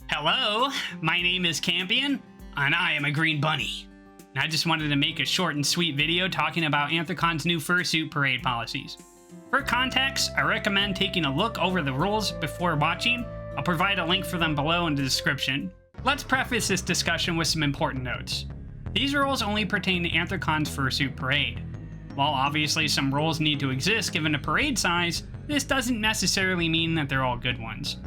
Hello, my name is Campion, and I am a green bunny. And I just wanted to make a short and sweet video talking about Anthrocons' new Fursuit Parade policies. For context, I recommend taking a look over the rules before watching. I'll provide a link for them below in the description. Let's preface this discussion with some important notes. These rules only pertain to Anthrocons' Fursuit Parade. While obviously some rules need to exist given the parade size, this doesn't necessarily mean that they're all good ones.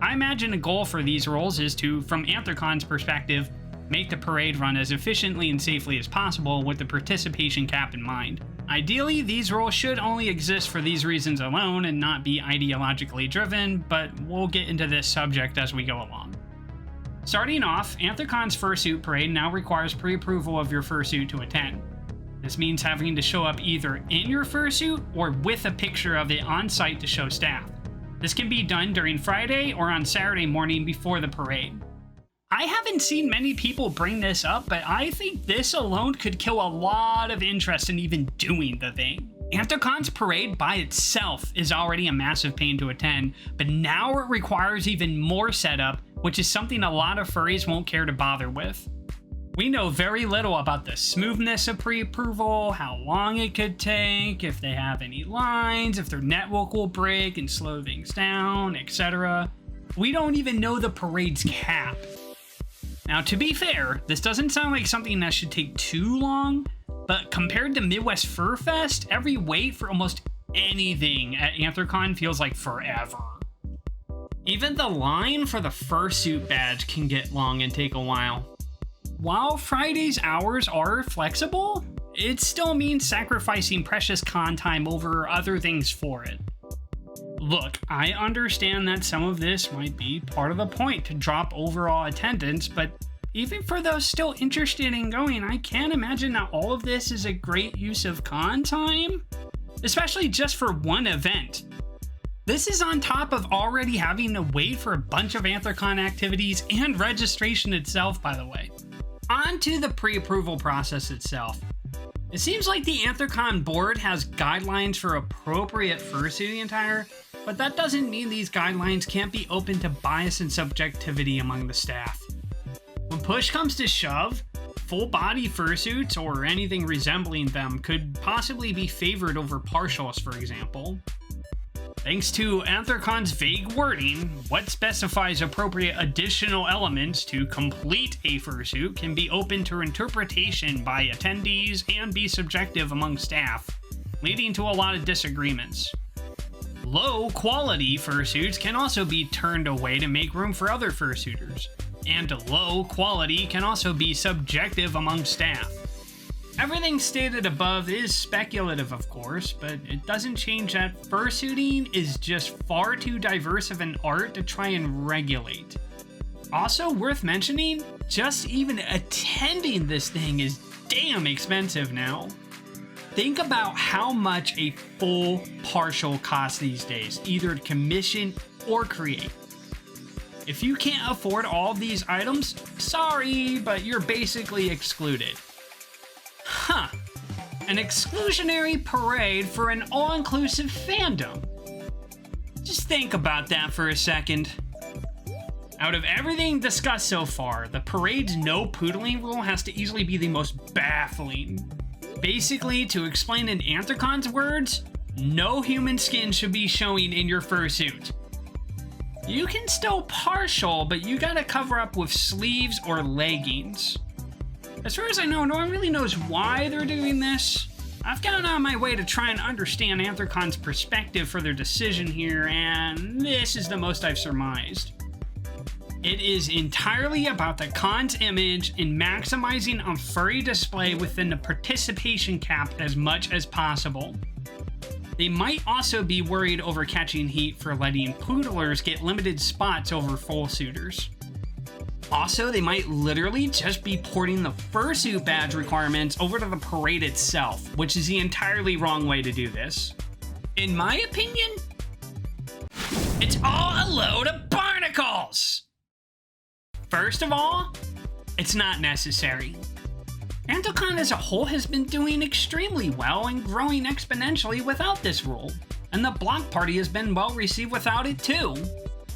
I imagine a goal for these rules is to, from Anthrocons' perspective, make the parade run as efficiently and safely as possible with the participation cap in mind. Ideally, these rules should only exist for these reasons alone and not be ideologically driven, but we'll get into this subject as we go along. Starting off, Anthrocons' Fursuit Parade now requires pre-approval of your fursuit to attend. This means having to show up either in your fursuit or with a picture of it on site to show staff. This can be done during Friday or on Saturday morning before the parade. I haven't seen many people bring this up, but I think this alone could kill a lot of interest in even doing the thing. Anthrocons' parade by itself is already a massive pain to attend, but now it requires even more setup, which is something a lot of furries won't care to bother with. We know very little about the smoothness of pre-approval, how long it could take, if they have any lines, if their network will break and slow things down, etc. We don't even know the parade's cap. Now, to be fair, this doesn't sound like something that should take too long, but compared to Midwest Fur Fest, every wait for almost anything at Anthrocon feels like forever. Even the line for the fursuit badge can get long and take a while. While Friday's hours are flexible, it still means sacrificing precious con time over other things for it. Look, I understand that some of this might be part of the point to drop overall attendance, but even for those still interested in going, I can't imagine that all of this is a great use of con time, especially just for one event. This is on top of already having to wait for a bunch of Anthrocon activities and registration itself, by the way. On to the pre-approval process itself. It seems like the Anthrocon board has guidelines for appropriate fursuiting attire, but that doesn't mean these guidelines can't be open to bias and subjectivity among the staff. When push comes to shove, full-body fursuits or anything resembling them could possibly be favored over partials, for example. Thanks to Anthrocon's vague wording, what specifies appropriate additional elements to complete a fursuit can be open to interpretation by attendees and be subjective among staff, leading to a lot of disagreements. Low-quality fursuits can also be turned away to make room for other fursuiters, and low quality can also be subjective among staff. Everything stated above is speculative, of course, but it doesn't change that fursuiting is just far too diverse of an art to try and regulate. Also worth mentioning, just even attending this thing is damn expensive now. Think about how much a full partial costs these days, either to commission or create. If you can't afford all of these items, sorry, but you're basically excluded. Huh. An exclusionary parade for an all-inclusive fandom. Just think about that for a second. Out of everything discussed so far, the parade's no-poodling rule has to easily be the most baffling. Basically, to explain in Anthrocon's words, no human skin should be showing in your fursuit. You can still partial, but you gotta cover up with sleeves or leggings. As far as I know, no one really knows why they're doing this. I've gone on my way to try and understand Anthrocon's perspective for their decision here, and this is the most I've surmised. It is entirely about the con's image and maximizing a furry display within the participation cap as much as possible. They might also be worried over catching heat for letting poodlers get limited spots over full suiters. Also, they might literally just be porting the fursuit badge requirements over to the parade itself, which is the entirely wrong way to do this. In my opinion, it's all a load of barnacles! First of all, it's not necessary. Anthrocon as a whole has been doing extremely well and growing exponentially without this rule, and the block party has been well received without it too.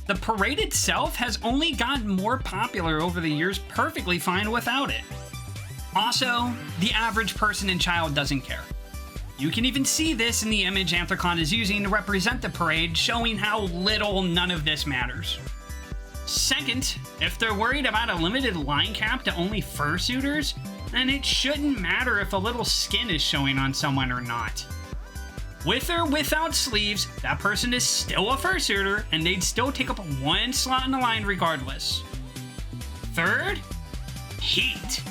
The parade itself has only gotten more popular over the years, perfectly fine without it. Also, the average person and child doesn't care. You can even see this in the image Anthrocon is using to represent the parade, showing how little none of this matters. Second, if they're worried about a limited line cap to only fursuiters, then it shouldn't matter if a little skin is showing on someone or not. With or without sleeves, that person is still a fursuiter, and they'd still take up one slot in the line regardless. Third, heat.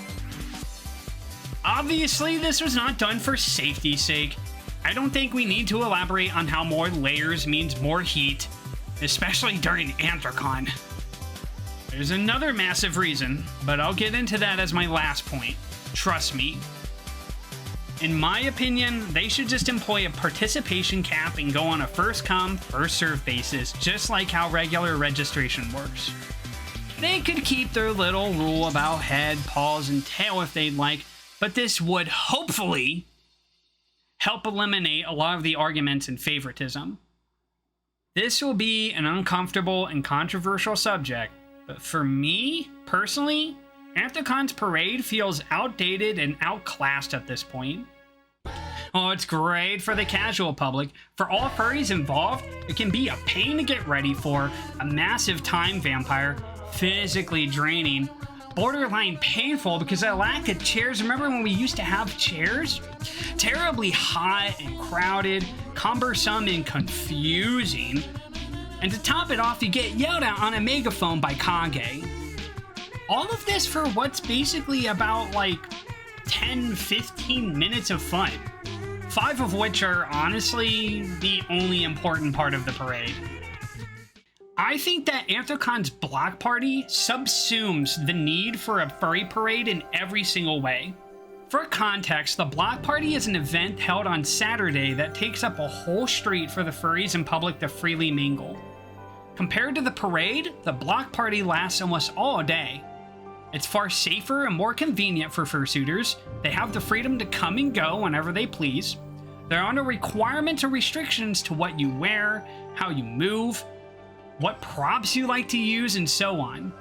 Obviously, this was not done for safety's sake. I don't think we need to elaborate on how more layers means more heat, especially during Anthrocon. There's another massive reason, but I'll get into that as my last point. Trust me. In my opinion, they should just employ a participation cap and go on a first come, first serve basis, just like how regular registration works. They could keep their little rule about head, paws, and tail if they'd like, but this would hopefully help eliminate a lot of the arguments and favoritism. This will be an uncomfortable and controversial subject, but for me, personally, Anthrocon's parade feels outdated and outclassed at this point. Oh, it's great for the casual public. For all furries involved, it can be a pain to get ready for, a massive time vampire, physically draining, borderline painful because I lack of chairs. Remember when we used to have chairs? Terribly hot and crowded, cumbersome and confusing. And to top it off, you get yelled at on a megaphone by Kage. All of this for what's basically about like 10-15 minutes of fun. 5 of which are honestly the only important part of the parade. I think that Anthrocon's block party subsumes the need for a furry parade in every single way. For context, the block party is an event held on Saturday that takes up a whole street for the furries and public to freely mingle. Compared to the parade, the block party lasts almost all day. It's far safer and more convenient for fursuiters. They have the freedom to come and go whenever they please. There are no requirements or restrictions to what you wear, how you move, what props you like to use, and so on.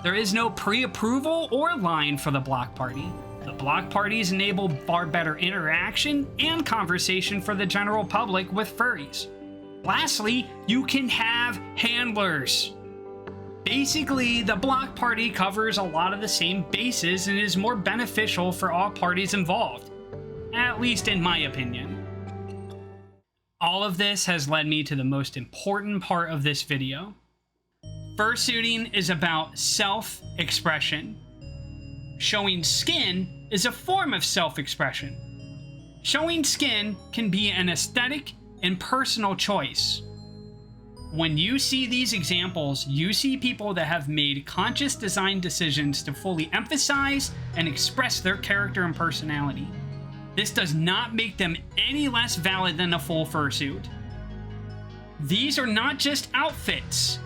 There is no pre-approval or line for the block party. The block parties enable far better interaction and conversation for the general public with furries. Lastly, you can have handlers. Basically, the block party covers a lot of the same bases and is more beneficial for all parties involved. At least in my opinion. All of this has led me to the most important part of this video. Fursuiting is about self-expression. Showing skin is a form of self-expression. Showing skin can be an aesthetic and personal choice. When you see these examples, you see people that have made conscious design decisions to fully emphasize and express their character and personality. This does not make them any less valid than a full fursuit. These are not just outfits.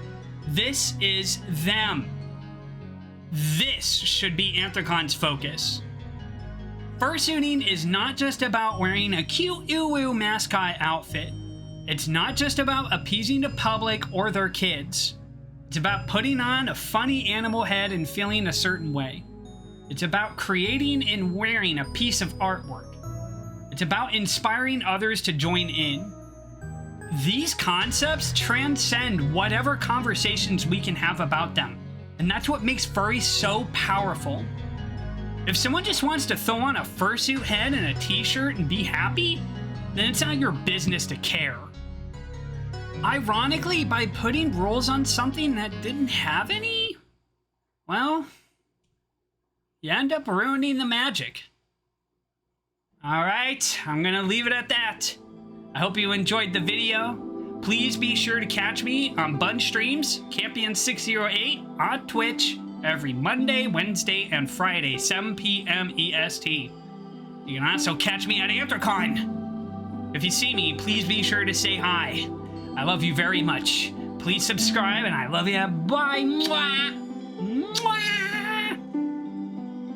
This is them. This should be Anthrocon's focus. Fursuiting is not just about wearing a cute uwu mascot outfit. It's not just about appeasing the public or their kids. It's about putting on a funny animal head and feeling a certain way. It's about creating and wearing a piece of artwork. It's about inspiring others to join in. These concepts transcend whatever conversations we can have about them, and that's what makes furries so powerful. If someone just wants to throw on a fursuit head and a t-shirt and be happy, then it's not your business to care. Ironically, by putting rules on something that didn't have any, well, you end up ruining the magic. Alright, I'm gonna leave it at that. I hope you enjoyed the video. Please be sure to catch me on Bunch Streams, Campion608 on Twitch, every Monday, Wednesday, and Friday, 7 p.m. EST. You can also catch me at Anthrocon. If you see me, please be sure to say hi. I love you very much. Please subscribe, and I love you. Bye. Mwah. Mwah.